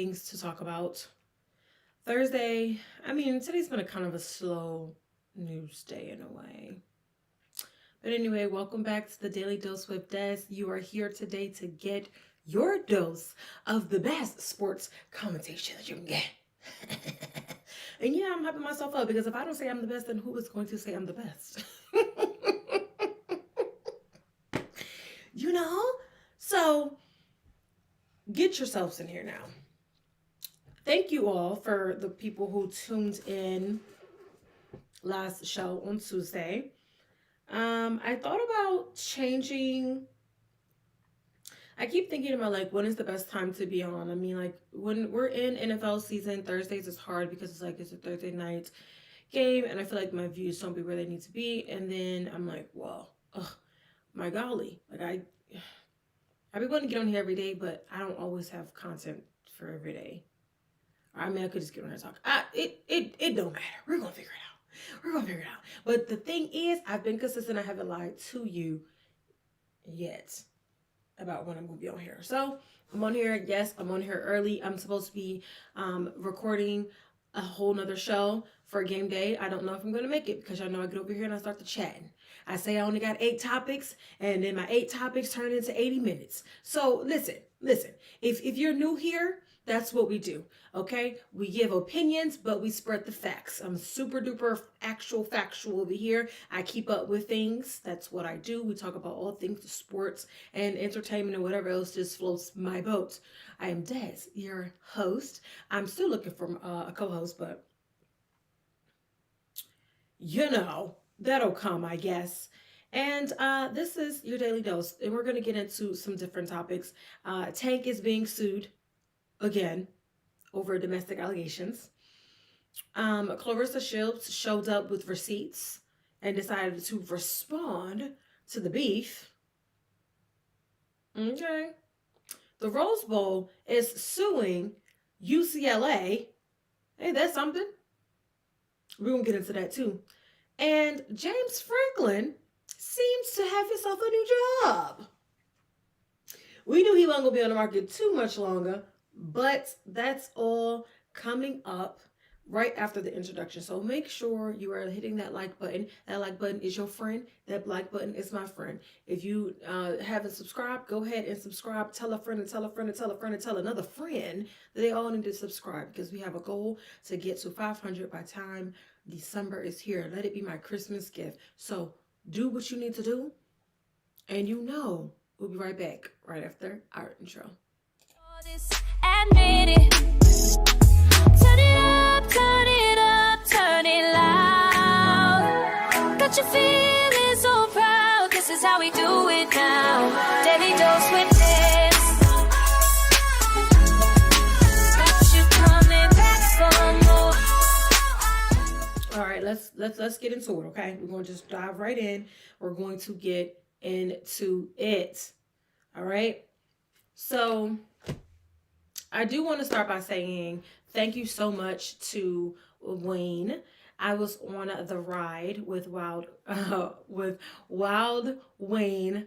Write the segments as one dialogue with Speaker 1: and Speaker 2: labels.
Speaker 1: things to talk about. Thursday, today's been a kind of a slow news day in a way. But anyway, welcome back to the Daily Dose with Des. You are here today to get your dose of the best sports commentation that you can get. And yeah, I'm hyping myself up because if I don't say I'm the best, then who is going to say I'm the best? So get yourselves in here now. Thank you all for the people who tuned in last show on Tuesday. I thought about changing. I keep thinking about when is the best time to be on. When we're in NFL season, Thursdays is hard because it's a Thursday night game, and I feel like my views don't be where they need to be. And then I'm like, well, my golly, I've been wanting to get on here every day, but I don't always have content for every day. I could just get on here and talk. It don't matter. We're gonna figure it out. But the thing is, I've been consistent. I haven't lied to you yet about when I'm gonna be on here. So I'm on here. Yes, I'm on here early. I'm supposed to be recording a whole nother show for game day. I don't know if I'm gonna make it because I know I get over here and I start to chatting. I say I only got 8 topics, and then my 8 topics turn into 80 minutes. So listen. If you're new here, that's what we do, okay? We give opinions, but we spread the facts. I'm super duper factual over here. I keep up with things. That's what I do. We talk about all things sports and entertainment and whatever else just floats my boat. I am Des, your host. I'm still looking for a co-host, but that'll come, I guess. And this is your Daily Dose, and we're going to get into some different topics. Tank is being sued again over domestic allegations. Claressa Shields showed up with receipts and decided to respond to the beef. Okay. The Rose Bowl is suing UCLA. Hey, that's something. We're going to get into that too. And James Franklin seems to have himself a new job. We knew he wasn't going to be on the market too much longer, but that's all coming up right after the introduction. So make sure you are hitting that like button. That like button is your friend. That like button is my friend. If you haven't subscribed, go ahead and subscribe. Tell a friend and tell a friend and tell a friend and tell another friend that they all need to subscribe because we have a goal to get to 500 by time December is here. Let it be my Christmas gift. So do what you need to do. And we'll be right back right after our intro.
Speaker 2: Admit it. Turn it up, turn it loud. Got you feeling so proud. This is how we do it now. Daily Dose with Des. Got you coming back for more.
Speaker 1: All right, let's get into it, okay? We're going to just dive right in. We're going to get into it. All right? So I do want to start by saying thank you so much to Wayne. I was on the ride with Wild Wayne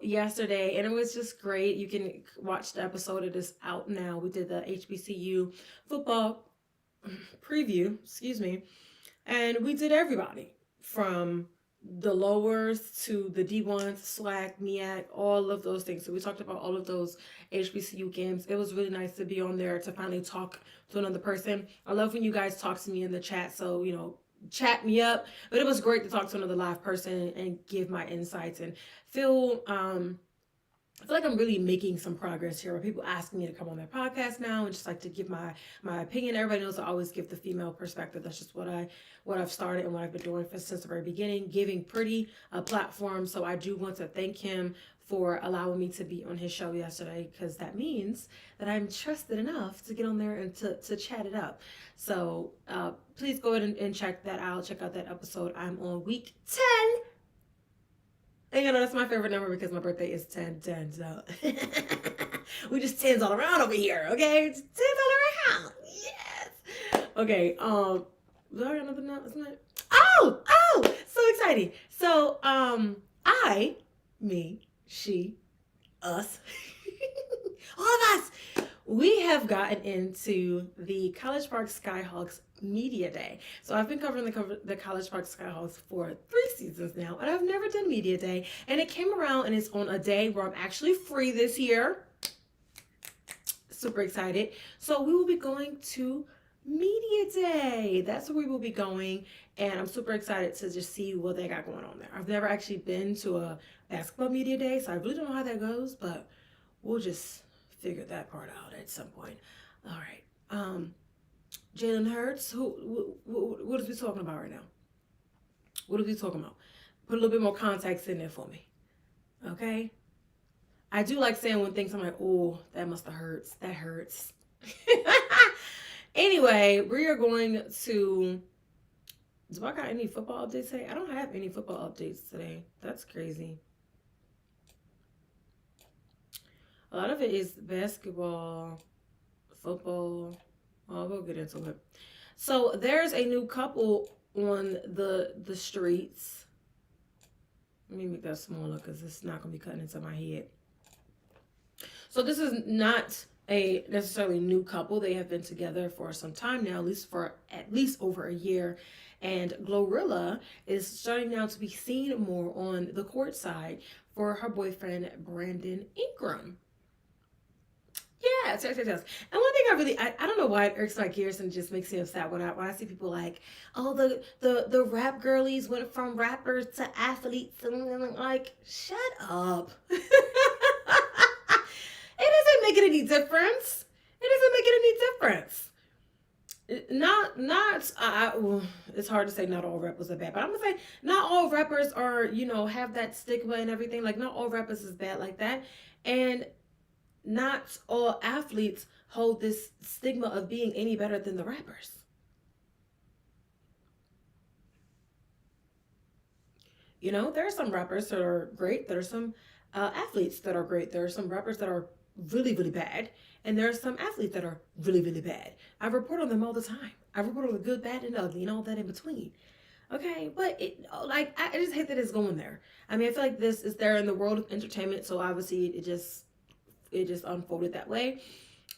Speaker 1: yesterday, and it was just great. You can watch the episode. It is out now. We did the HBCU football preview, and we did everybody from the lowers to the D1s, SLAC, MEAC, all of those things. So we talked about all of those HBCU games. It was really nice to be on there to finally talk to another person. I love when you guys talk to me in the chat, so chat me up. But it was great to talk to another live person and give my insights and feel I feel like I'm really making some progress here where people ask me to come on their podcast now and just like to give my opinion. Everybody knows I always give the female perspective. That's just what I've started and what I've been doing since the very beginning, giving Pretty a platform. So I do want to thank him for allowing me to be on his show yesterday, because that means that I'm trusted enough to get on there and to chat it up. So please go ahead and check that out. Check out that episode. I'm on week 10. And that's my favorite number because my birthday is 10/10. So we just 10s all around over here, okay? Just 10s all around. Yes. Okay. Do I got another announcement? Oh, so exciting. So I, me, she, us, all of us, we have gotten into the College Park Skyhawks Media Day. So I've been covering the College Park Skyhawks for 3 seasons now, and I've never done Media Day. And it came around, and it's on a day where I'm actually free this year. Super excited. So we will be going to Media Day. That's where we will be going, and I'm super excited to just see what they got going on there. I've never actually been to a basketball Media Day, so I really don't know how that goes, but we'll just figure that part out at some point. All right. Jalen Hurts, what is we talking about right now? What are we talking about? Put a little bit more context in there for me. Okay? I do like saying when things I'm like, oh, that must have hurts. That hurts. Anyway, we are going to... Do I got any football updates today? I don't have any football updates today. That's crazy. A lot of it is basketball, football. Oh, we'll get into it. So there's a new couple on the streets. Let me make that smaller because it's not going to be cutting into my head. So this is not a necessarily new couple. They have been together for some time now, at least over a year. And GloRilla is starting now to be seen more on the court side for her boyfriend, Brandon Ingram. Yes. And one thing I don't know why it irks my gears and just makes me upset when I see people like, oh, the rap girlies went from rappers to athletes, and I'm like, shut up. It doesn't make it any difference. Well, it's hard to say not all rappers are bad, but I'm gonna say not all rappers are, have that stigma and everything. Like, not all rappers is bad like that. And not all athletes hold this stigma of being any better than the rappers. There are some rappers that are great. There are some athletes that are great. There are some rappers that are really, really bad. And there are some athletes that are really, really bad. I report on them all the time. I report on the good, bad, and ugly, and all that in between. Okay, but I just hate that it's going there. I mean, I feel like this is there in the world of entertainment, so obviously it just unfolded that way.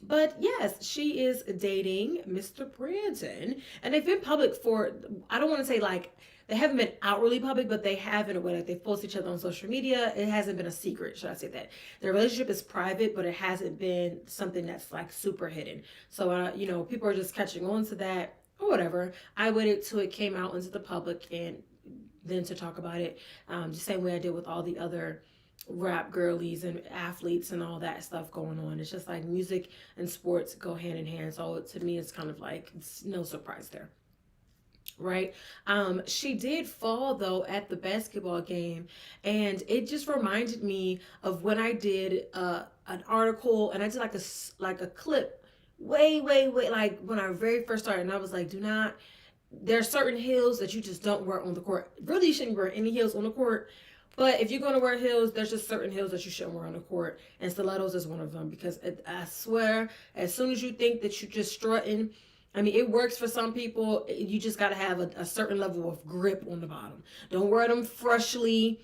Speaker 1: But yes, she is dating Mr. Brandon, and they've been public for, I don't want to say like, they haven't been outwardly public, but they have in a way, like they've posted each other on social media. It hasn't been a secret, should I say that. Their relationship is private, but it hasn't been something that's like super hidden. So, people are just catching on to that or whatever. I waited till it came out into the public and then to talk about it, the same way I did with all the other rap girlies and athletes and all that stuff going on. It's just like music and sports go hand in hand. So to me, it's kind of like, it's no surprise there. Right. She did fall though at the basketball game, and it just reminded me of when I did an article, and I did like a clip way like when I very first started, and I was like, there are certain heels that you just don't wear on the court. Really, you shouldn't wear any heels on the court. But if you're going to wear heels, there's just certain heels that you shouldn't wear on the court. And stilettos is one of them, because I swear, as soon as you think that you're just strutting, I mean, it works for some people. You just got to have a certain level of grip on the bottom. Don't wear them freshly.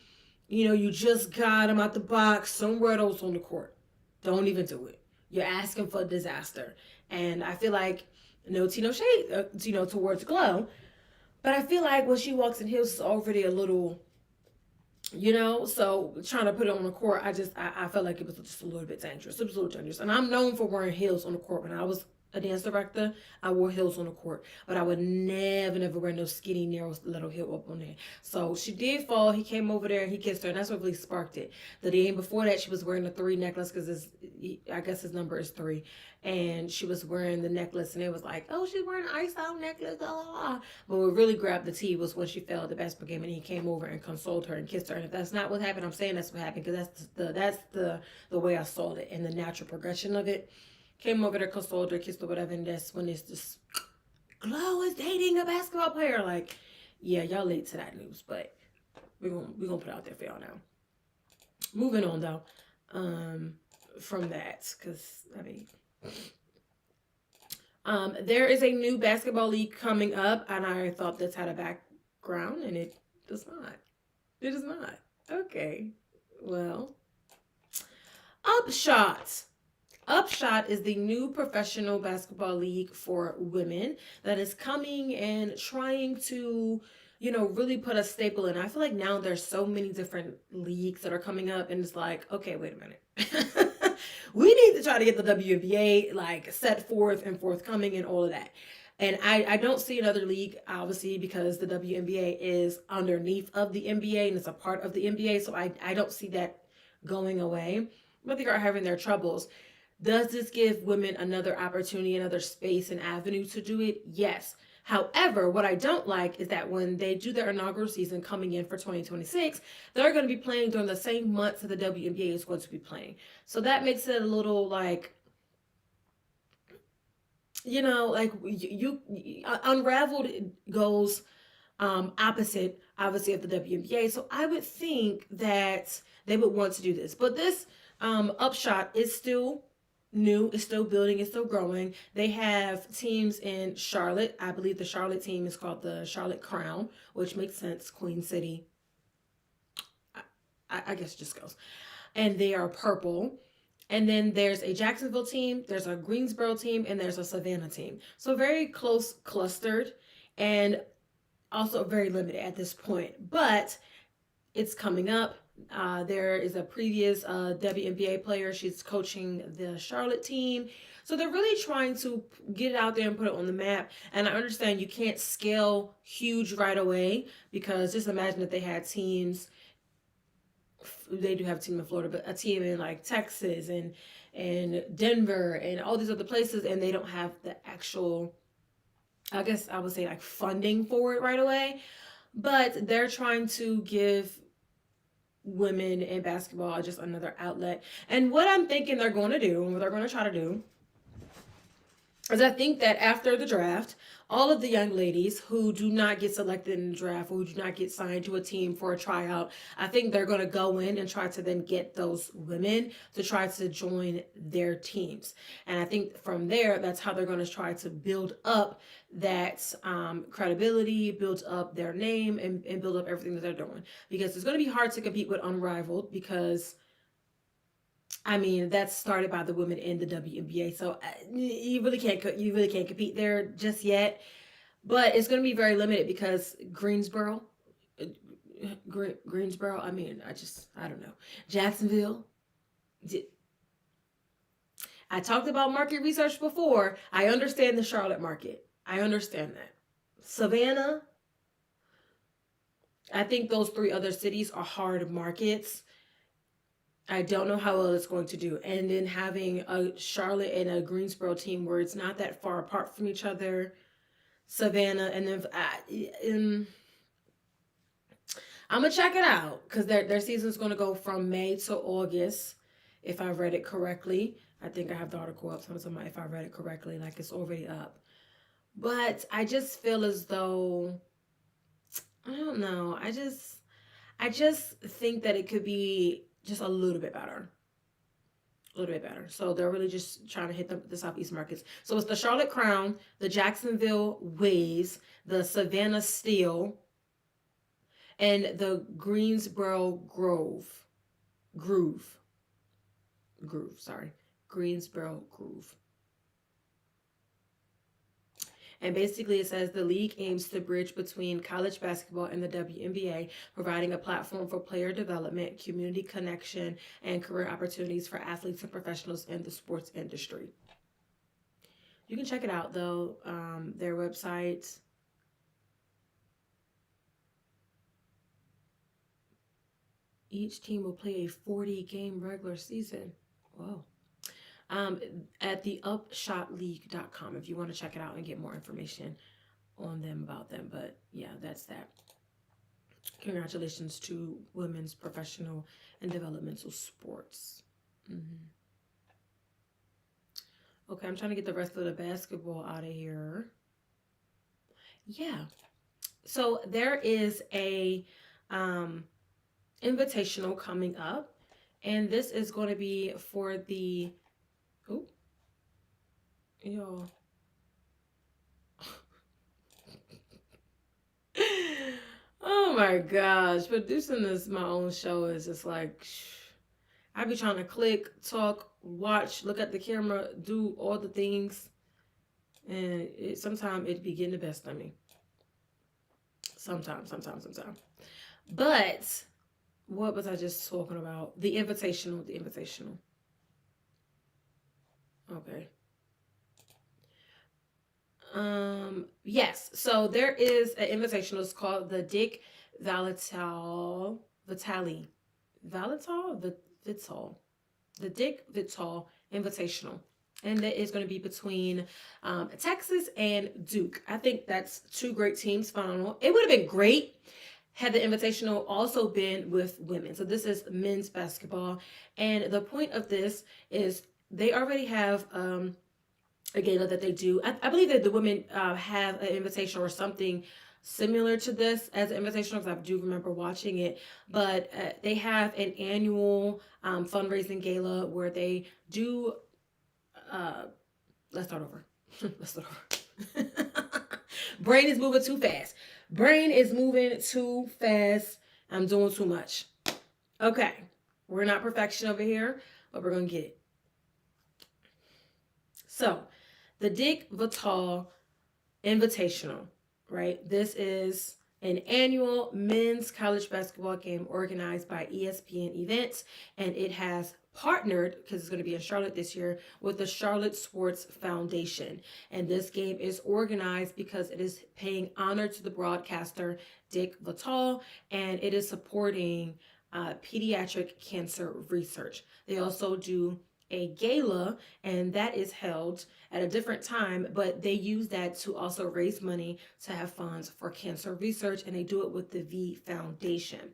Speaker 1: You just got them out the box. Don't wear those on the court. Don't even do it. You're asking for a disaster. And I feel like, no tea, no shade, towards Glo. But I feel like when she walks in heels, it's already a little... so trying to put it on the court, I felt like it was just a little bit dangerous. It was a little dangerous. And I'm known for wearing heels on the court. When I was a dance director, I wore heels on the court, but I would never wear no skinny, narrow little heel up on there. So she did fall. He came over there and he kissed her, and that's what really sparked it. The day before that, she was wearing a 3 necklace because I guess his number is 3, and she was wearing the necklace, and it was like, oh, she's wearing an iced out necklace, blah, blah, blah. But what really grabbed the tea was when she fell at the basketball game, and he came over and consoled her and kissed her. And if that's not what happened, I'm saying that's what happened, because that's the way I saw it and the natural progression of it. Came over there, consoled her, kissed her, whatever, and that's when it's just, Glo is dating a basketball player. Like, yeah, y'all late to that news, but we're gonna put it out there for y'all now. Moving on though, from that, because I mean, there is a new basketball league coming up, and I thought this had a background, and it does not. It does not. Okay, well, Upshot Upshot is the new professional basketball league for women that is coming and trying to, really put a staple in. I feel like now there's so many different leagues that are coming up, and it's like, okay, wait a minute. We need to try to get the WNBA like set forth and forthcoming and all of that. And I don't see another league, obviously, because the WNBA is underneath of the NBA and it's a part of the NBA. So I don't see that going away. But they are having their troubles. Does this give women another opportunity, another space and avenue to do it? Yes. However, what I don't like is that when they do their inaugural season coming in for 2026, they're going to be playing during the same months that the WNBA is going to be playing. So that makes it a little like, like Unraveled goes opposite, obviously, of the WNBA. So I would think that they would want to do this. But this Upshot is still new, it's still building, it's still growing. They have teams in Charlotte. I believe the Charlotte team is called the Charlotte Crown, which makes sense. Queen City. I guess it just goes. And they are purple. And then there's a Jacksonville team, there's a Greensboro team, and there's a Savannah team. So very close clustered and also very limited at this point. But it's coming up. There is a previous WNBA player. She's coaching the Charlotte team. So they're really trying to get it out there and put it on the map. And I understand you can't scale huge right away because just imagine if they had teams. They do have a team in Florida, but a team in like Texas and Denver and all these other places, and they don't have the actual, I guess I would say, like funding for it right away. But they're trying to give women in basketball just another outlet. And what I'm thinking they're going to do, and what they're going to try to do, is I think that after the draft, all of the young ladies who do not get selected in the draft or who do not get signed to a team for a tryout, I think they're going to go in and try to then get those women to try to join their teams. And I think from there, that's how they're going to try to build up that credibility, build up their name, and build up everything that they're doing. Because it's going to be hard to compete with Unrivaled because that's started by the women in the WNBA, so you really can't compete there just yet. But it's going to be very limited because Greensboro. I don't know. Jacksonville. I talked about market research before. I understand the Charlotte market. I understand that. Savannah. I think those 3 other cities are hard markets. I don't know how well it's going to do. And then having a Charlotte and a Greensboro team where it's not that far apart from each other, Savannah, and then I'm going to check it out because their season's going to go from May to August, if I read it correctly. I think I have the article up, so I'm talking about if I read it correctly, like it's already up. But I just feel as though, I don't know, I just think that it could be just a little bit better. So they're really just trying to hit the Southeast markets. So it's the Charlotte Crown, the Jacksonville Waves, the Savannah Steel, and the Greensboro Groove. Greensboro Groove. And basically it says the league aims to bridge between college basketball and the WNBA, providing a platform for player development, community connection, and career opportunities for athletes and professionals in the sports industry. You can check it out, though, their website. Each team will play a 40-game regular season. Whoa. At the upshotleague.com if you want to check it out and get more information on them about them. But yeah, that's that. Congratulations to women's professional and developmental sports. Okay, I'm trying to get the rest of the basketball out of here. Yeah. So there is a invitational coming up, and this is going to be for the yo. Oh my gosh, producing this my own show is just like I be trying to click, talk, watch, look at the camera, do all the things, and sometimes it be getting the best of me. Sometimes. But what was I just talking about? The Invitational. Okay. Yes. So there is an invitational. It's called the Dick Vitale Vital, the Dick Vitale Invitational, and that is going to be between Texas and Duke. I think that's two great teams. Phenomenal. It would have been great had the invitational also been with women. So this is men's basketball, and the point of this is they already have a gala that they do. I believe that the women have an invitation or something similar to this as an invitation, because I do remember watching it. But they have an annual fundraising gala where they do. Let's start over. Let's start over. Brain is moving too fast. I'm doing too much. Okay. We're not perfection over here, but we're going to get it. So, the Dick Vitale Invitational, right? This is an annual men's college basketball game organized by ESPN Events, and it has partnered, because it's going to be in Charlotte this year, with the Charlotte Sports Foundation. And this game is organized because it is paying honor to the broadcaster Dick Vitale, and it is supporting pediatric cancer research. They also do a gala, and that is held at a different time, but they use that to also raise money to have funds for cancer research, and they do it with the V Foundation.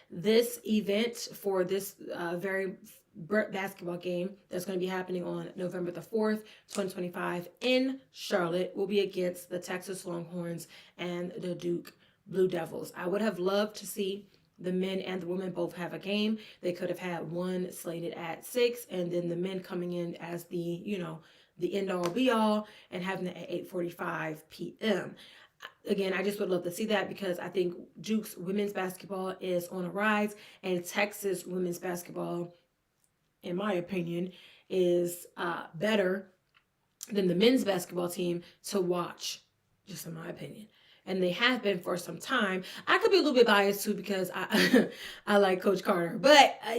Speaker 1: This event for this very basketball game that's going to be happening on November the 4th, 2025 in Charlotte will be against the Texas Longhorns and the Duke Blue Devils. I would have loved to see the men and the women both have a game. They could have had one slated at 6, and then the men coming in as the end all be all, and having it at 8:45 p.m. Again, I just would love to see that, because I think Duke's women's basketball is on a rise, and Texas women's basketball, in my opinion, is better than the men's basketball team to watch, just in my opinion. And they have been for some time. I could be a little bit biased too, because I like Coach Carter, but I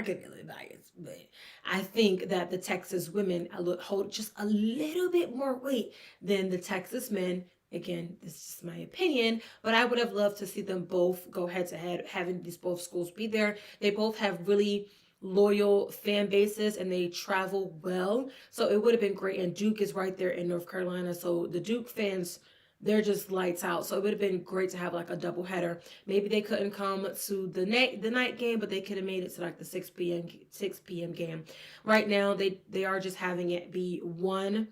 Speaker 1: could be a little biased. But I think that the Texas women hold just a little bit more weight than the Texas men. Again, this is just my opinion, but I would have loved to see them both go head to head, having these both schools be there. They both have really loyal fan bases, and they travel well, so it would have been great. And Duke is right there in North Carolina, so the Duke fans, they're just lights out. So it would have been great to have like a double header. Maybe they couldn't come to the night game, but they could have made it to like the 6 p.m. game. Right now, they are just having it be one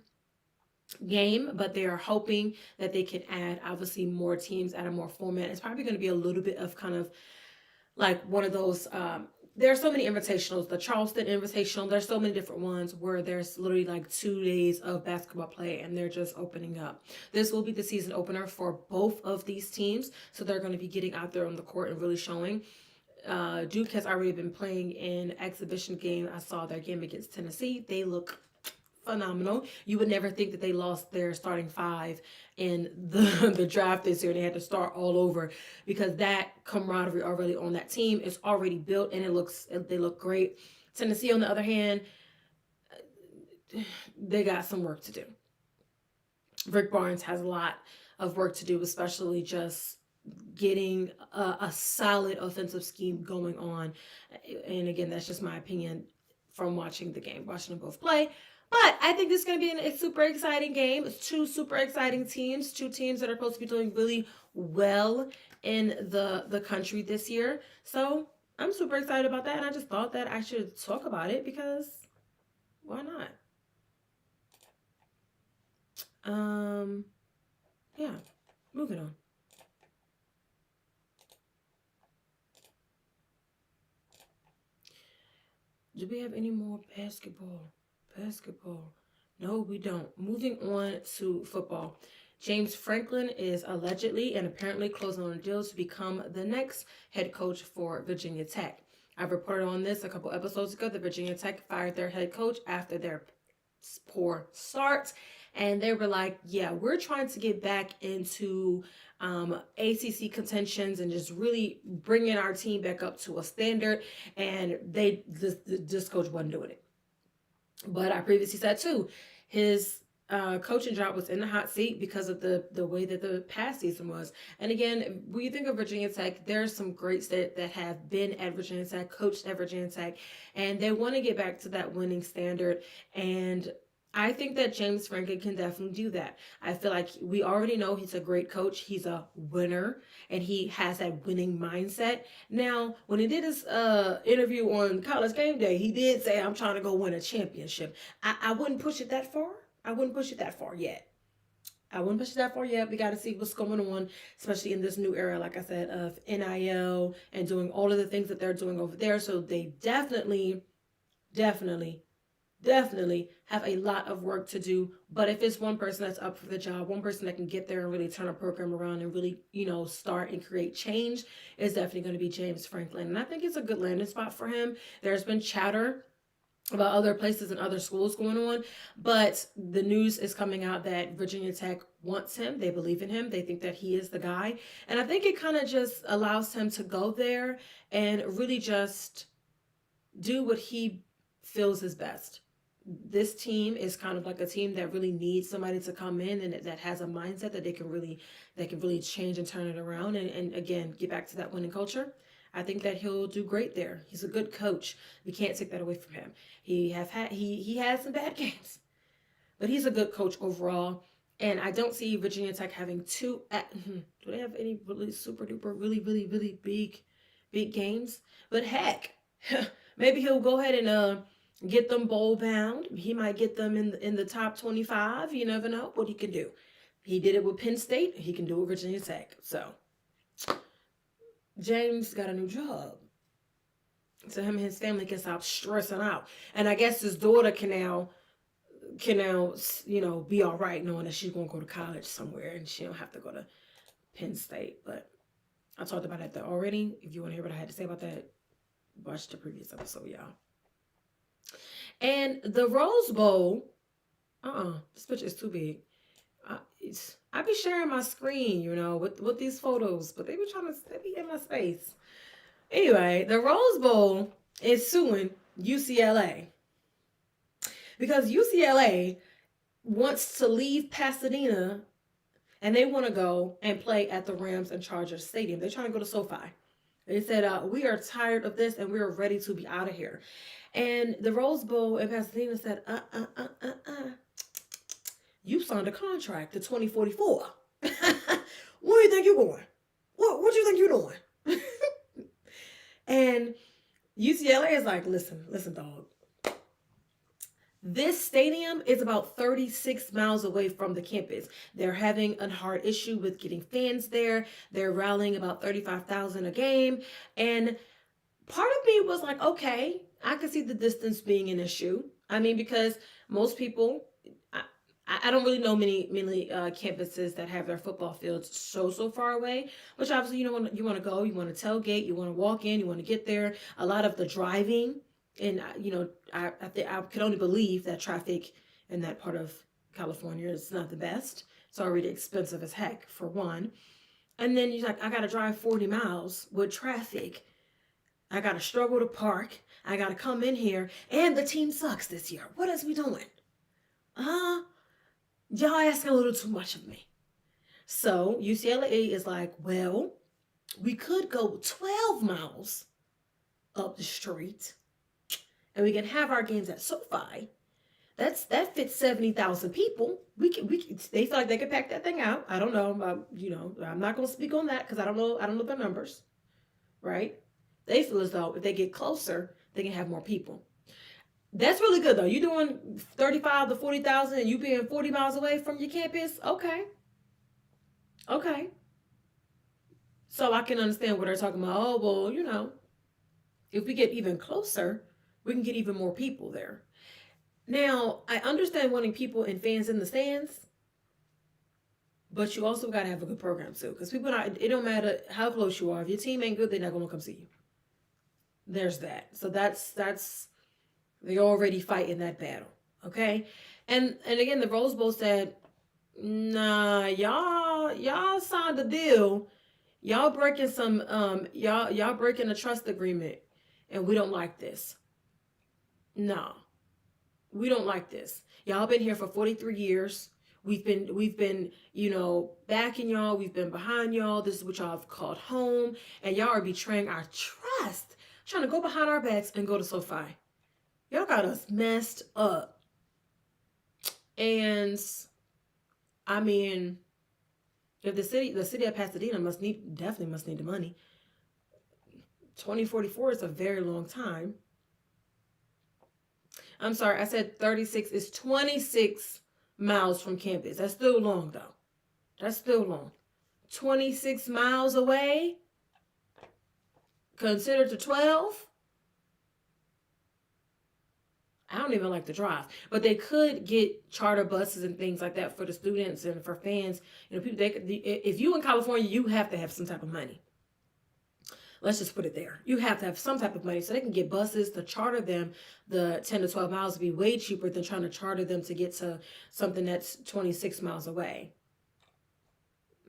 Speaker 1: game, but they are hoping that they can add obviously more teams, add a more format. It's probably going to be a little bit of kind of like one of those there are so many invitationals, the Charleston Invitational, there's so many different ones where there's literally like 2 days of basketball play, and they're just opening up. This will be the season opener for both of these teams, so they're going to be getting out there on the court and really showing. Duke has already been playing in exhibition game. I saw their game against Tennessee. They look phenomenal. You would never think that they lost their starting 5 in the draft this year. They had to start all over, because that camaraderie already on that team is already built, and they look great. Tennessee, on the other hand, they got some work to do. Rick Barnes has a lot of work to do, especially just getting a solid offensive scheme going on. And again, that's just my opinion from watching them both play. But I think this is going to be a super exciting game. It's 2 super exciting teams, 2 teams that are supposed to be doing really well in the country this year. So I'm super excited about that, and I just thought that I should talk about it, because why not? Yeah, moving on. Do we have any more basketball? No, we don't. Moving on to football. James Franklin is allegedly and apparently closing on a deal to become the next head coach for Virginia Tech. I've reported on this a couple episodes ago. The Virginia Tech fired their head coach after their poor start. And they were like, yeah, we're trying to get back into ACC contentions and just really bringing our team back up to a standard. And this coach wasn't doing it. But I previously said too, his coaching job was in the hot seat because of the way that the past season was. And again, when you think of Virginia Tech, there's some greats that have been at Virginia Tech, coached at Virginia Tech, and they want to get back to that winning standard. And I think that James Franklin can definitely do that. I feel like we already know he's a great coach. He's a winner, and he has that winning mindset. Now, when he did his interview on College Game Day, he did say, I'm trying to go win a championship. I wouldn't push it that far. I wouldn't push it that far yet. We got to see what's going on, especially in this new era, like I said, of NIL and doing all of the things that they're doing over there. So they definitely have a lot of work to do. But if it's one person that's up for the job, one person that can get there and really turn a program around and really, start and create change, is definitely going to be James Franklin. And I think it's a good landing spot for him. There's been chatter about other places and other schools going on, but the news is coming out that Virginia Tech wants him. They believe in him. They think that he is the guy. And I think it kind of just allows him to go there and really just do what he feels is best. This team is kind of like a team that really needs somebody to come in and that has a mindset that they can really change and turn it around and again get back to that winning culture. I think that he'll do great there. He's a good coach. We can't take that away from him. He had some bad games, but he's a good coach overall. And I don't see Virginia Tech having do they have any really super duper really big games? But heck, maybe he'll go ahead and get them bowl bound. He might get them in the top 25. You never know what he can do. He did it with Penn State. He can do it with Virginia Tech. So James got a new job, so him and his family can stop stressing out. And I guess his daughter can now be all right knowing that she's going to go to college somewhere and she don't have to go to Penn State. But I talked about that already. If you want to hear what I had to say about that, watch the previous episode, y'all. And the Rose Bowl, this picture is too big. I be sharing my screen, with these photos, but they be in my space. Anyway, the Rose Bowl is suing UCLA because UCLA wants to leave Pasadena and they want to go and play at the Rams and Chargers Stadium. They're trying to go to SoFi. They said, we are tired of this and we're ready to be out of here. And the Rose Bowl in Pasadena said, you signed a contract to 2044. Where do you think you're going? What do you think you're doing? And UCLA is like, listen, dog. This stadium is about 36 miles away from the campus. They're having a hard issue with getting fans there. They're rallying about 35,000 a game. And part of me was like, okay, I could see the distance being an issue. I mean, because most people, I don't really know many campuses that have their football fields so far away, which obviously you want to go, you want to tailgate, you want to walk in, you want to get there. A lot of the driving, and I could only believe that traffic in that part of California is not the best. It's already expensive as heck for one, and then you're like, I got to drive 40 miles with traffic. I got to struggle to park. I got to come in here, and the team sucks this year. What is we doing? Y'all asking a little too much of me. So UCLA is like, well, we could go 12 miles up the street and we can have our games at SoFi. That fits 70,000 people. They feel like they could pack that thing out. I don't know. I'm not going to speak on that because I don't know the numbers, right? They feel as though if they get closer, they can have more people. That's really good though. You're doing 35 to 40,000 and you being 40 miles away from your campus. Okay. So I can understand what they're talking about. Oh, well, if we get even closer, we can get even more people there. Now, I understand wanting people and fans in the stands, but you also got to have a good program too. Because it don't matter how close you are. If your team ain't good, they're not going to come see you. there's that. So that's they're already fighting that battle. Okay. And again, the Rose Bowl said, nah, y'all signed a deal. Y'all breaking some y'all breaking a trust agreement, and we don't like this. No. We don't like this. Y'all been here for 43 years. We've been, backing y'all. We've been behind y'all. This is what y'all have called home. And y'all are betraying our trust. Trying to go behind our backs and go to SoFi. Y'all got us messed up. And I mean, if the city of Pasadena definitely must need the money. 2044 is a very long time. I'm sorry, I said 36 is 26 miles from campus. That's still long, though. That's still long. 26 miles away? Considered to 12? I don't even like to drive. But they could get charter buses and things like that for the students and for fans. People. If you in California, you have to have some type of money. Let's just put it there. You have to have some type of money so they can get buses to charter them. The 10 to 12 miles would be way cheaper than trying to charter them to get to something that's 26 miles away.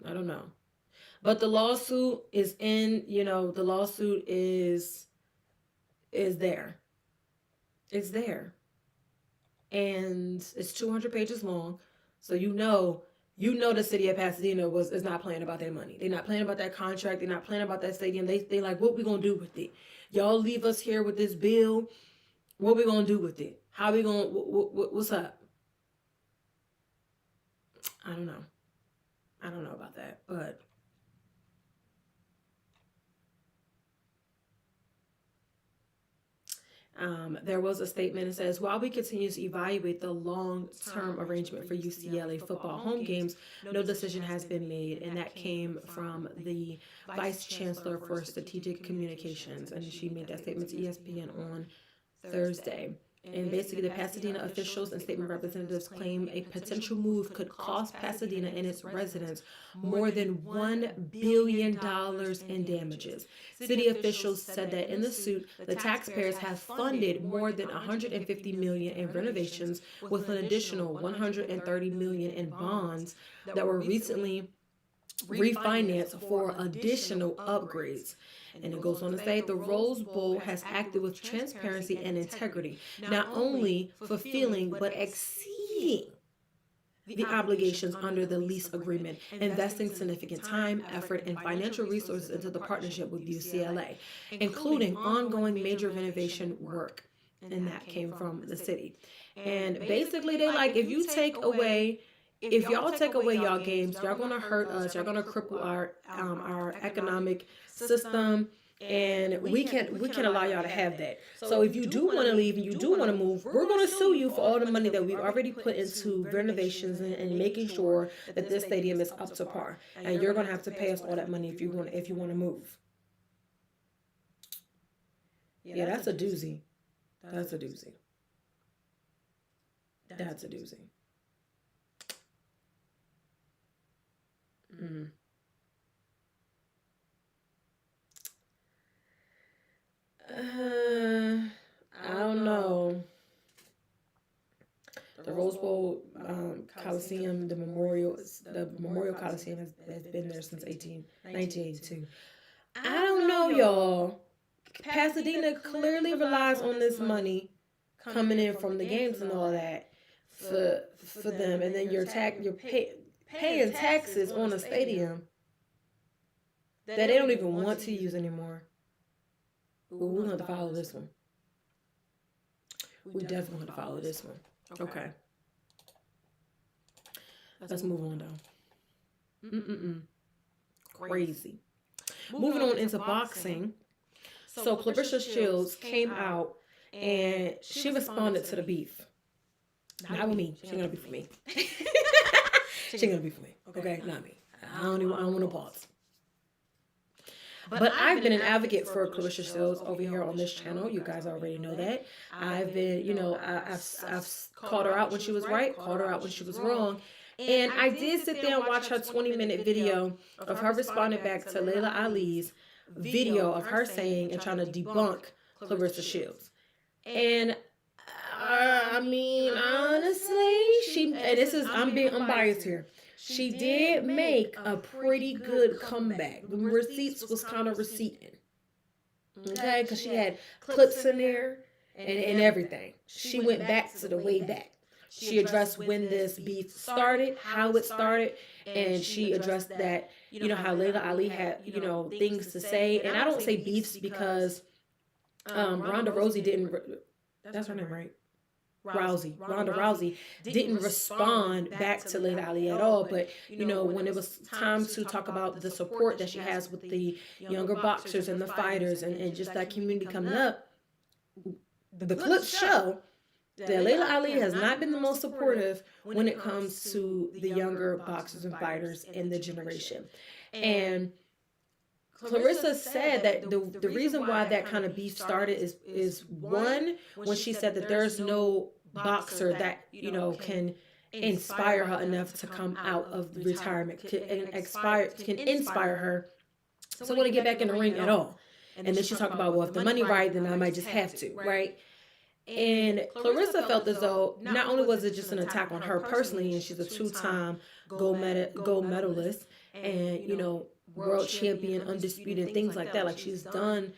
Speaker 1: I don't know. But the lawsuit is in, the lawsuit is there. It's there. And it's 200 pages long. So the city of Pasadena is not playing about their money. They're not playing about that contract. They're not playing about that stadium. They like, what we gonna do with it? Y'all leave us here with this bill. What we gonna do with it? How we gonna, what's up? I don't know. I don't know about that, but there was a statement that says, while we continue to evaluate the long-term arrangement for UCLA football home games, no decision has been made. And that came from the Vice Chancellor for Strategic Communications. And she made that statement to ESPN on Thursday. And basically, the Pasadena officials and statement representatives claim a potential move could cost Pasadena and its residents more than $1 billion in damages. City officials said that in the suit, the taxpayers have funded more than $150 million in renovations, with an additional $130 million in bonds that were recently refinanced for additional upgrades. And it goes on to say, the Rose Bowl has acted with transparency and integrity, not only fulfilling but exceeding the obligations under the lease agreement, investing significant time, effort, and financial resources into the partnership with UCLA, including ongoing major renovation work. And that came from the city. And basically, they like, if y'all take away y'all games, y'all gonna hurt us. Y'all gonna cripple our economic system, and we can't allow y'all to have that. So if you do want to leave and you do want to move, we're gonna sue you for all the money that we've already put into renovations and making sure that this stadium is up to par. And you're gonna have to pay us all that money if you want to move. Yeah, that's a doozy. That's a doozy. That's a doozy. I don't know. The Rose Bowl Coliseum, the Memorial Coliseum has been there since 1982. I don't know, y'all. Pasadena clearly relies on this money coming in from the games and all that for them, and then you're paying taxes on a stadium that they don't even want to use anymore. But we're going to follow this one. We definitely going to follow this one. Okay. Let's move on, though. Crazy. Moving on into boxing. So Claressa Shields came out and she responded to the beef. Not with me. She ain't going to be for me. She ain't going to be for me. Okay? Not me. I don't want no parts. But I've been an advocate for Claressa Shields over here on this channel. You guys already know that. I've been, I've called her out when she was right, called her out when she was wrong. And I did sit there and watch her 20-minute video of her responding back to Laila Ali's video of her saying and trying to debunk Claressa Shields. And I mean, honestly, I'm being unbiased here. She did make a pretty good comeback. The receipts was kind of receipting. Okay, because she had clips in there and everything. She went back to the way back. She addressed when this beef started, how it started, and she addressed that, how Laila Ali had, things to say. And I don't say beefs because Ronda Rousey didn't, that's her name, right? Ronda Rousey didn't respond back to Laila Ali at all. But, when it was time to talk about the support that she has with the younger boxers and the fighters and just that community coming up, the clips show that Laila Ali has not been the most supportive when it comes to the younger boxers and fighters in the generation. And Claressa said that the reason why that kind of beef started is one, when she said that there's no boxer that, can inspire her enough to come out of the retirement, can inspire her to want to get back in the ring at all. And then she talked about, well, if the money right, then I might just have to, right? And Claressa felt as though not only was it just an attack on her personally, and she's a two-time gold medalist, and world champion, undisputed, things like that. Like she's done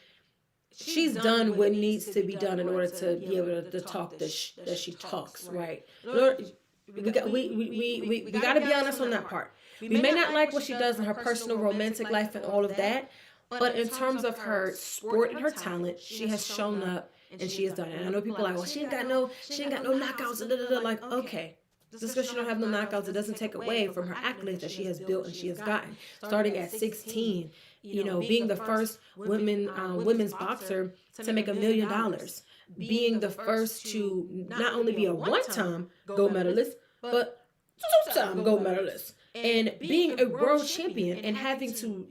Speaker 1: what needs to be done in order to be able to talk that she talks, right? We got to be honest on that part. We may not like what she does in her personal romantic life and all of that, but in terms of her sport and her talent, she has shown up and she has done it. And I know people are like, well, she ain't got no knockouts. Like, okay. Just because she don't have no knockouts, it doesn't take away from her accolades that she has built and she has gotten. Starting at 16, being the first women's boxer to make $1 million, being the first to not only be a one-time gold medalist, but two-time gold medalist, and being a world champion and having to,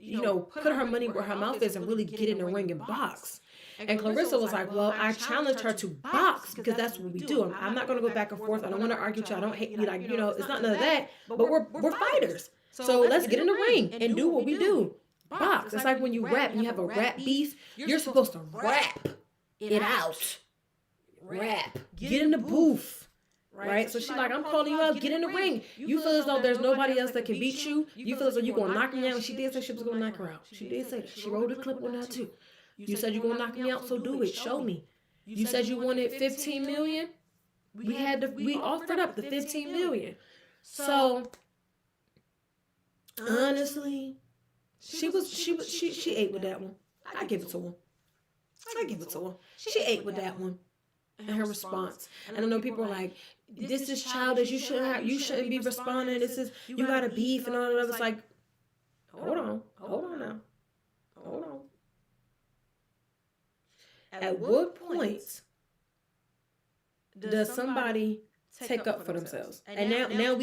Speaker 1: put her money where her mouth is and really get in the ring and box. And Claressa was like, well, I challenged her to box because that's what we do. I'm not going to go back and forth. I don't want to argue with you. I don't hate you. Like, it's not none of that. But we're fighters. So let's get in the ring and do what we do. Box. It's like when you rap and you have a rap beef, you're supposed to rap it out. Rap. Get in the booth. Right? So she's like, I'm calling you out. Get in the ring. You feel as though there's nobody else that can beat you. You feel as though you're going to knock me out. And she did say she was going to knock her out. She did say that. She wrote a clip on that too. You said you're going to knock me out, so do it. Show me. You said you wanted $15 million. We offered up the $15 million. So, honestly, she ate with that one. I give it to her. She ate with that one. And her response. And I know people are like, this is childish. You shouldn't be responding. You got a beef and all that. It's like, hold on now. Hold on. At what point does somebody take up for themselves? And now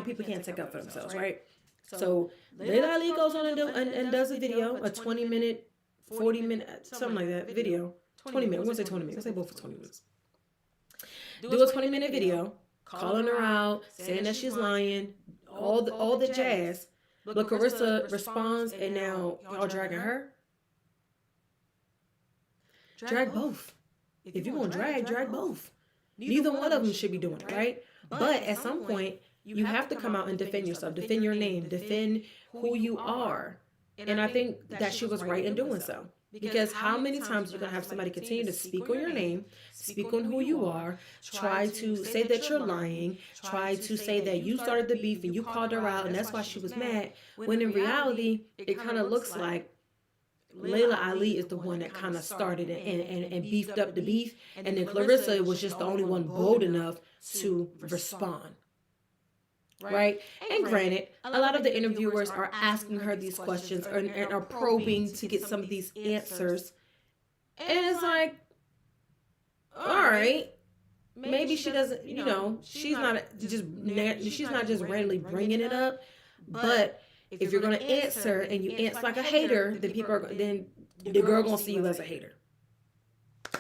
Speaker 1: people can't take up for themselves, right? So Laila Ali goes on and does a video, a 20-minute, 40-minute, something like that video. 20 minutes. I won't say 20 minutes. I say both for 20 minutes. Do a 20-minute video, calling her out, saying that she's lying, all the jazz. But Claressa responds, and now y'all dragging her. Drag both. If you're going to drag both. Neither one of them should be doing it, right? But at some point, you have to come out and defend yourself, defend your name, defend who you are. And I think that she was right in doing so. Because how many times are you going to have somebody continue to speak on your name, speak on who you are, try to say that you're lying, try to say that you started the beef and you called her out and that's why she was mad, when in reality, it kind of looks like Laila Ali is the one that kind of started and beefed up the beef, and then Claressa was just the only one bold enough to respond. Right? And granted, a lot of the interviewers are asking her these questions and are probing to get some of these answers. And it's like, all right, maybe she doesn't, she's not just randomly bringing it up, but if you're going to answer and you answer like a hater, then the girl going to see you as a hater.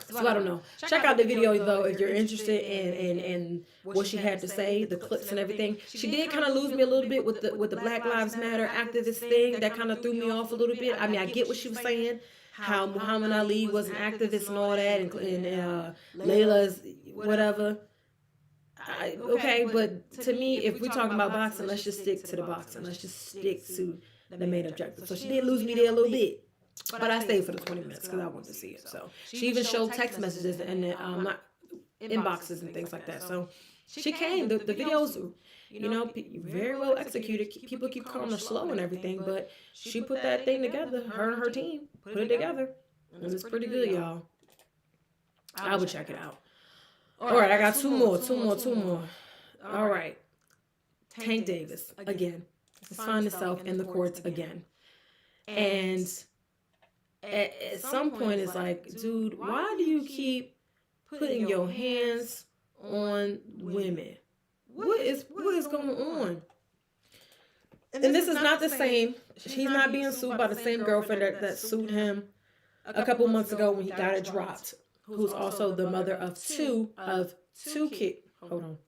Speaker 1: So I don't know. Check out the video though if you're interested in what she had to say, the clips and everything. She did kind of lose me a little bit with the Black Lives Matter activist thing. That kind of threw me off a little bit. I mean, I get what she was saying. how Muhammad Ali was an activist and all that, and Layla's whatever. Okay, but to me, if we're talking about boxing, let's just stick to the boxing. Let's just stick to the main objective. So she did lose me there a little bit, but I stayed for the 20 minutes because I wanted to see it. So she even showed text messages and not inboxes and things like that. So she came. The videos, very well executed. People keep calling her slow and everything, but she put that thing together. Her and her team put it together, and it's pretty good, y'all. I would check it out. All right, I got two more. All right. Tank Davis, again. It's finding itself in the courts again. And at some point, it's like, dude, why do you keep putting your hands on women? What is going on? And this is not the same. He's not being sued by the same girlfriend that sued him a couple months ago when he got it dropped, who's also the mother of two kids. Hold on.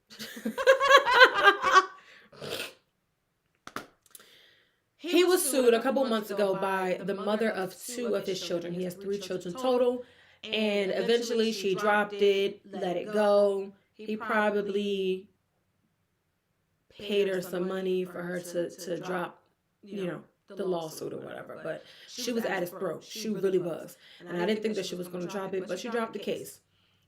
Speaker 1: He was sued a couple months ago by the mother of two of his children. He has 3 children total. And eventually she dropped it, let it go. He probably paid her some money for her to drop, the lawsuit or whatever. But she was at his throat. She really was. And I didn't think that she was going to drop it, but she dropped the case.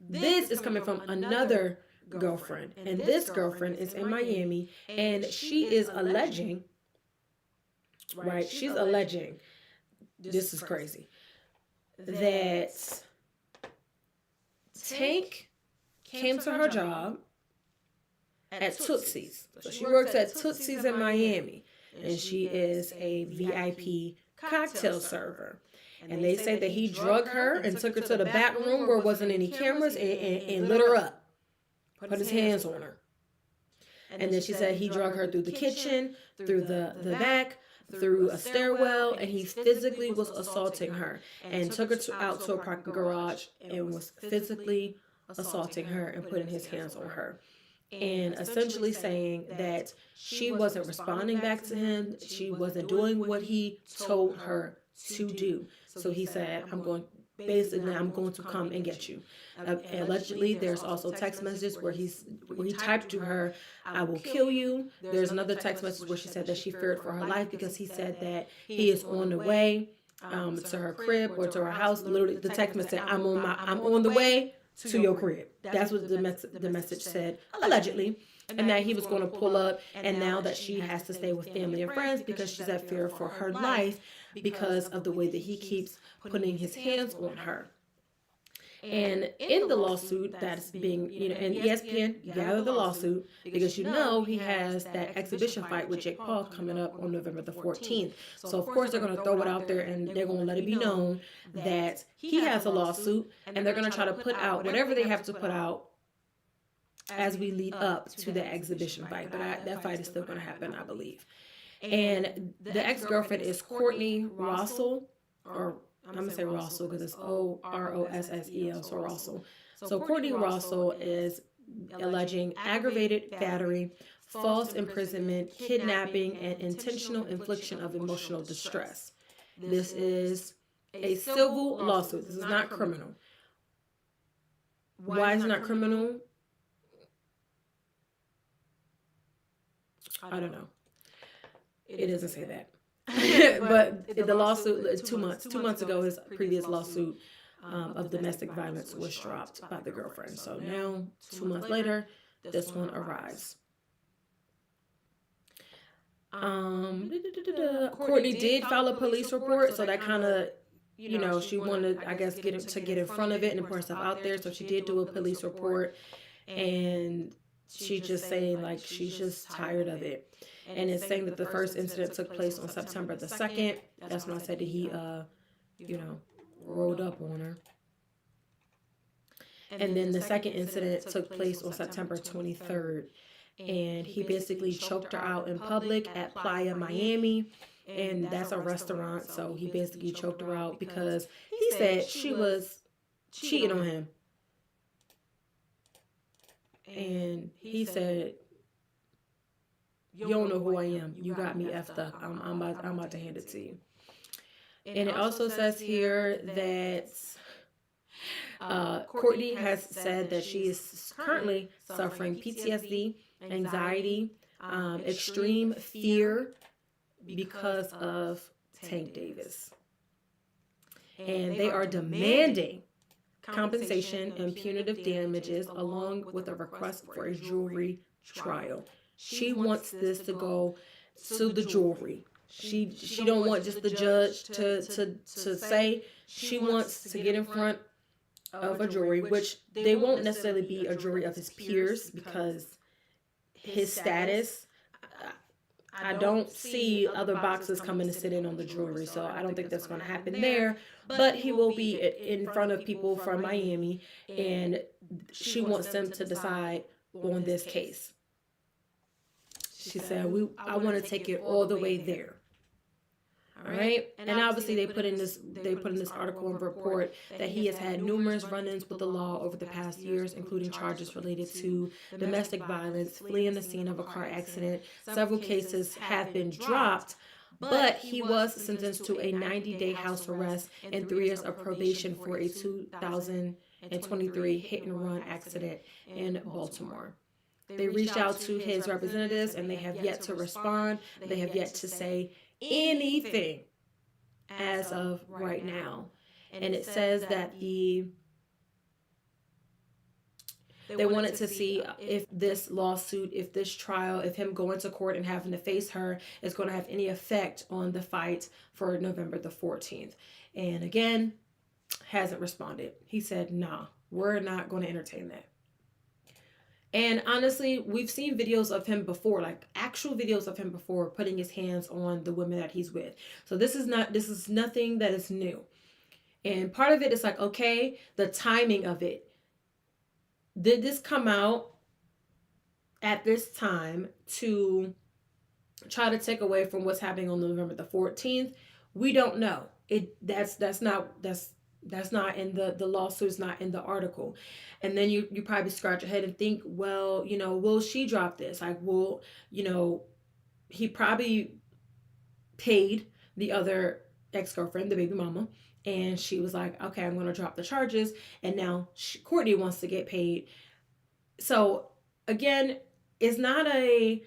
Speaker 1: This is coming from another girlfriend. And this girlfriend is in Miami. And she is alleging, right? She's alleging, this is crazy, that Tank came to her job at Tootsie's. So she works at Tootsie's in Miami. And she is a VIP cocktail server. And they say that he drugged her and took her to the back room where wasn't any cameras and lit her up. Put his hands on her. And then she said he drugged her through the kitchen, through the back, through a stairwell, and he physically was assaulting her and took her out to a parking garage and was physically assaulting her and putting his hands on her. And essentially saying that she wasn't responding back to him. She wasn't doing what he told her to do. So he said, I'm going to come and get you. Allegedly, there's also text messages where he typed to her, I will kill you. There's another text message where she said that she feared for her life because he said that he is on the way to her crib or to her house. Literally, the text message said, I'm on the way to your crib. That's what the message said, allegedly. And that he was going to pull up, and now that she has to stay with family and friends because she's at fear for her life because of the way that he keeps putting his hands on her. And in the lawsuit that's being, and ESPN gathered the lawsuit because he has that exhibition fight with Jake Paul coming up on November the 14th. So, of course, they're going to throw it out there and they're going to let it be known that he has a lawsuit, and they're going to try to put out whatever they have to put out as we lead up to the exhibition fight. But that fight is still going to happen, I believe. And the ex-girlfriend is Courtney Russell, or I'm going to say Russell because it's Orossel, so Russell. So Courtney Russell is alleging aggravated battery, false imprisonment, kidnapping, and intentional infliction of emotional distress. This is a civil lawsuit. This is not criminal. Why is it not criminal? I don't know. It doesn't say that. But the lawsuit, 2 months. 2 months ago, his previous lawsuit of domestic violence was dropped by the girlfriend. So now, 2 months later, this one arrives. Courtney did file a police report, so that kind of, she wanted, I guess, get in front of it and put herself out there. So she did do a police report, and she's just saying, like, she's just tired of it. And it's saying that the first incident took place on September the 2nd. That's when I said that he, rolled up on her. And then the second incident took place on September 23rd. And he basically choked her out in public at Playa Miami. And that's a restaurant. So he basically choked her out because he said she was cheating on him. And he said, you don't know who I am. You got me effed up. I'm about to hand it to you. And it also says here that Courtney has said that she is currently suffering PTSD, anxiety, extreme fear because of Tank Davis. And they are demanding compensation and punitive damages along with a request for a jury trial. She wants this to go to the jury. She don't want just the judge to say. She wants to get in front of a jury, which they won't necessarily be a jury of his peers because his status. I don't see other boxers coming to sit in on the jury, so I don't think that's going to happen there. But he will be in front of people from Miami, and she wants them to decide on this case. She said, I want to take it all the way there. All right. And obviously they put in this article and report that he has had numerous run-ins with the law over the past years, including charges related to domestic violence, fleeing the scene of a car accident. Several cases have been dropped, but he was sentenced to a 90-day house arrest and 3 years of probation for a 2023 hit-and-run accident in Baltimore. They reached out to his representatives and they have yet to respond. They have yet to say anything as of right now. And it says that they wanted to see if this lawsuit, if this trial, if him going to court and having to face her is going to have any effect on the fight for November the 14th. And again, hasn't responded. He said, nah, we're not going to entertain that. And honestly, we've seen videos of him before, like actual videos of him before, putting his hands on the women that he's with. So this is nothing that is new. And part of it is like, okay, the timing of it. Did this come out at this time to try to take away from what's happening on November the 14th? We don't know. That's not in the lawsuit, it's not in the article. And then you probably scratch your head and think, well, will she drop this? Like, he probably paid the other ex-girlfriend, the baby mama, and she was like, okay, I'm going to drop the charges. And now Courtney wants to get paid. So again, it's not I'm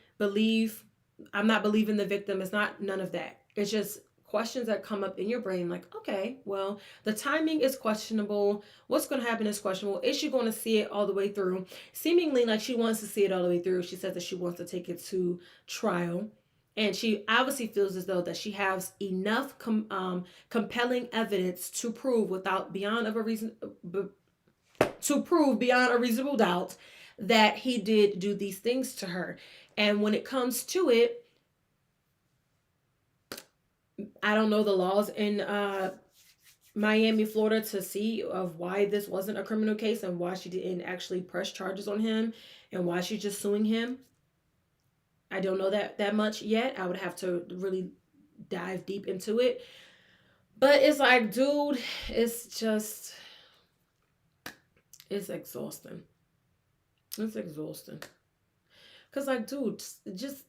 Speaker 1: not believing the victim. It's not none of that. It's just questions that come up in your brain like, okay, well, the timing is questionable. What's going to happen is questionable. Is she going to see it all the way through? Seemingly like she wants to see it all the way through. She says that she wants to take it to trial. And she obviously feels as though that she has enough compelling evidence to prove beyond a reasonable doubt that he did do these things to her. And when it comes to it, I don't know the laws in Miami, Florida to see of why this wasn't a criminal case and why she didn't actually press charges on him and why she's just suing him. I don't know that much yet. I would have to really dive deep into it. But it's like, dude, it's exhausting. It's exhausting. Because like, dude, just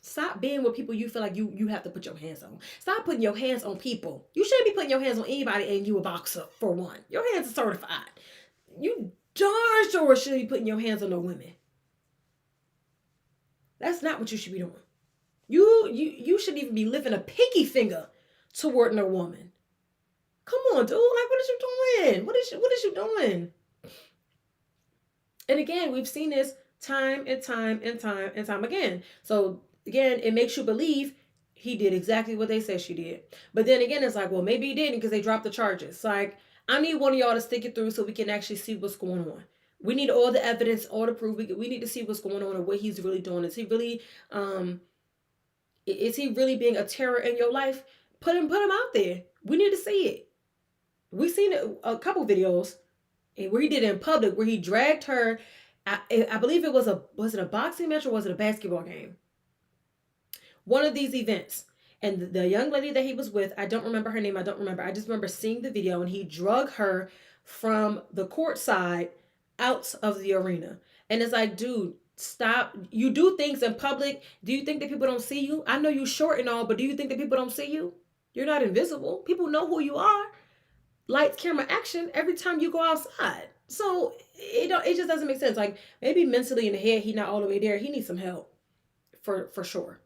Speaker 1: stop being with people you feel like you have to put your hands on. Stop putting your hands on people. You shouldn't be putting your hands on anybody, and you a boxer, for one. Your hands are certified. You darn sure shouldn't be putting your hands on no women. That's not what you should be doing. You shouldn't even be lifting a pinky finger toward no woman. Come on, dude. Like, what is you doing? What is you doing? And again, we've seen this time and time again. So again, it makes you believe he did exactly what they said she did. But then again, it's like, well, maybe he didn't because they dropped the charges. It's like, I need one of y'all to stick it through so we can actually see what's going on. We need all the evidence, all the proof. We need to see what's going on and what he's really doing. Is he really being a terror in your life? Put him out there. We need to see it. We've seen a couple videos where he did it in public, where he dragged her. I believe was it a boxing match or was it a basketball game? One of these events. And the young lady that he was with, I don't remember her name. I just remember seeing the video, and he drug her from the court side out of the arena. And it's like, dude, stop. You do things in public. Do you think that people don't see you? I know you short and all, but do you think that people don't see you? You're not invisible. People know who you are. Lights, camera, action every time you go outside. So it just doesn't make sense. Like maybe mentally in the head, he's not all the way there. He needs some help for sure.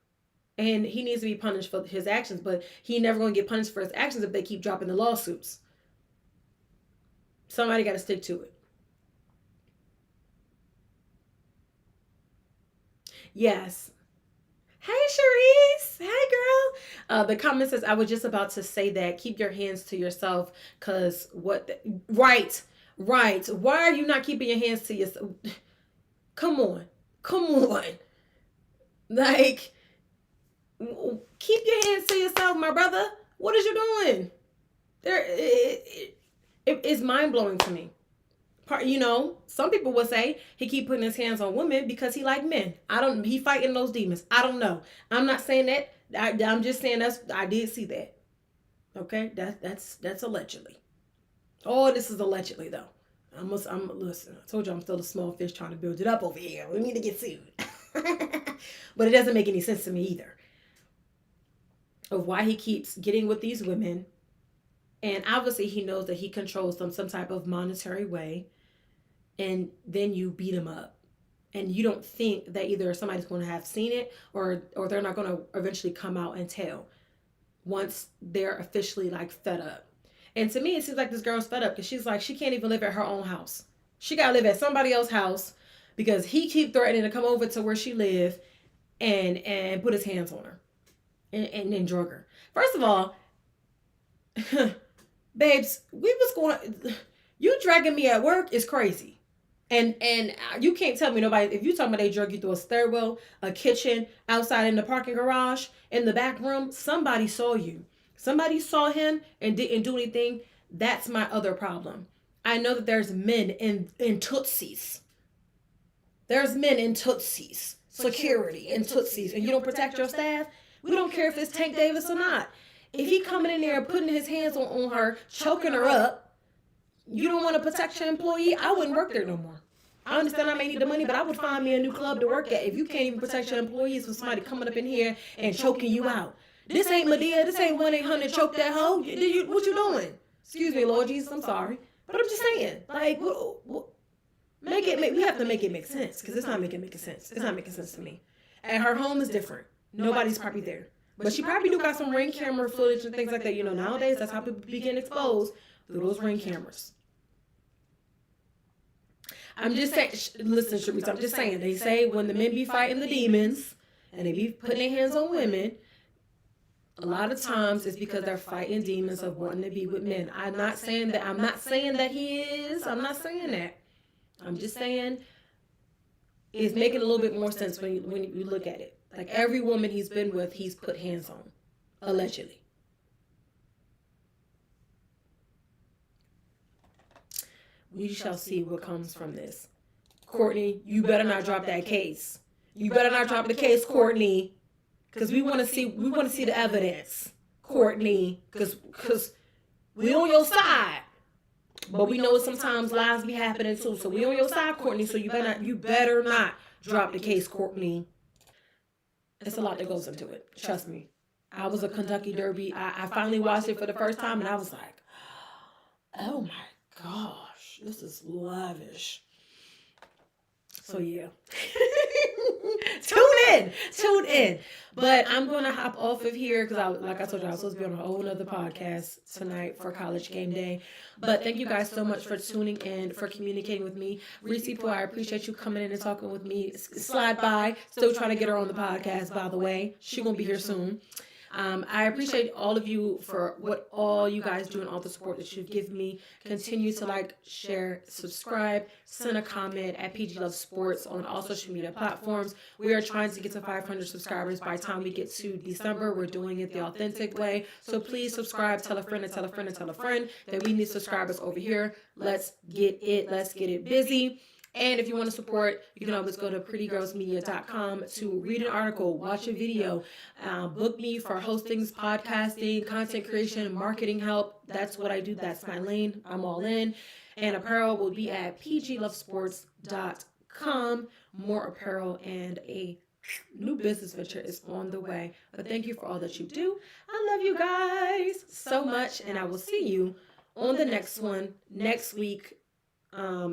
Speaker 1: And he needs to be punished for his actions, but he never gonna get punished for his actions if they keep dropping the lawsuits. Somebody got to stick to it. Yes. Hey, Sharice. Hey, girl. The comment says, I was just about to say that. Keep your hands to yourself, because right. Why are you not keeping your hands to yourself? Come on. Like, keep your hands to yourself, my brother. What is you doing? It's mind-blowing to me. You know, some people would say he keep putting his hands on women because he like men. He fighting those demons. I don't know. I'm not saying that. I'm just saying I did see that. Okay, that's allegedly. Oh, this is allegedly though. Listen. I told you I'm still a small fish trying to build it up over here. We need to get sued. But it doesn't make any sense to me either. Of why he keeps getting with these women. And obviously he knows that he controls them some type of monetary way. And then you beat him up. And you don't think that either somebody's going to have seen it or they're not going to eventually come out and tell once they're officially like fed up. And to me, it seems like this girl's fed up because she's like, she can't even live at her own house. She got to live at somebody else's house because he keep threatening to come over to where she live and put his hands on her and then drug her. First of all, babes, you dragging me at work is crazy. And you can't tell me nobody, if you talking about they drug you through a stairwell, a kitchen, outside in the parking garage, in the back room, somebody saw you. Somebody saw him and didn't do anything. That's my other problem. I know that there's men in Tootsies. There's men in Tootsies. Security in Tootsies. And you don't protect your staff? We don't care if it's Tank Davis or not. If he coming in there and putting his hands on her, choking her up, you don't want to protect your employee? I wouldn't work there no more. I understand I may need the money, but I would find me a new club to work at if you can't even protect your employees from somebody coming up in here and choking you out. This ain't Medea. This ain't 1-800 choke that hoe. What you doing? Excuse me, Lord Jesus. I'm sorry. But I'm just saying. Like, we have to make it make sense because it's not making sense. It's not making sense to me. And her home is different. Nobody's probably there. But she probably do got some Ring camera footage and things like that. You know, nowadays, that's how people be getting exposed through those Ring cameras. I'm just saying, listen, Sharice, I'm just saying, they say when the men be fighting the demons and they be putting their hands on women, a lot of times it's because they're fighting demons of wanting to be with men. I'm not saying that he is. I'm not saying that. I'm just saying it's making a little bit more sense when you look at it. Like every woman he's been with, he's put hands on, allegedly. We shall see what comes from this. Courtney, you better not drop that case. You better not drop the case, Courtney, because we want to see the evidence, Courtney, because we on your side. But we know sometimes lies be happening too. So we on your side, Courtney. So you better not drop the case, Courtney. It's a lot that goes into it. Trust me. I was a Kentucky Derby. I finally watched it for the first time and I was like, oh my gosh, this is lavish. So yeah. Tune in. But I'm going to hop off of here because like I told you, I was supposed to be on a whole other podcast tonight for College Game Day. But thank you guys so much for tuning in, for communicating with me. Reese Poole, I appreciate you coming in and talking with me. Slide by. Still trying to get her on the podcast, by the way. She won't be here soon. I appreciate all of you for what all you guys do and all the support that you've given me. Continue to like, share, subscribe, send a comment at PG Love Sports on all social media platforms. We are trying to get to 500 subscribers by the time we get to December. We're doing it the authentic way. So please subscribe, tell a friend and tell a friend and tell a friend that we need subscribers over here. Let's get it busy. And if you want to support, you can always go to prettygirlsmedia.com to read an article, watch a video, book me for hostings, podcasting, content creation, marketing help. That's what I do. That's my lane. I'm all in. And apparel will be at pglovesports.com. More apparel and a new business venture is on the way. But thank you for all that you do. I love you guys so much, and I will see you on the next one next week.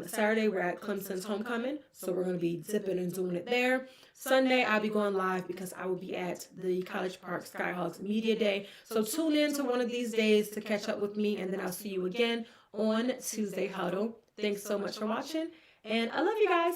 Speaker 1: Saturday we're at Clemson's homecoming, so we're going to be zipping and doing it there. Sunday I'll be going live because I will be at the College Park Skyhawks Media Day. So tune in to one of these days to catch up with me, and then I'll see you again on Tuesday Huddle. Thanks so much for watching, and I love you guys.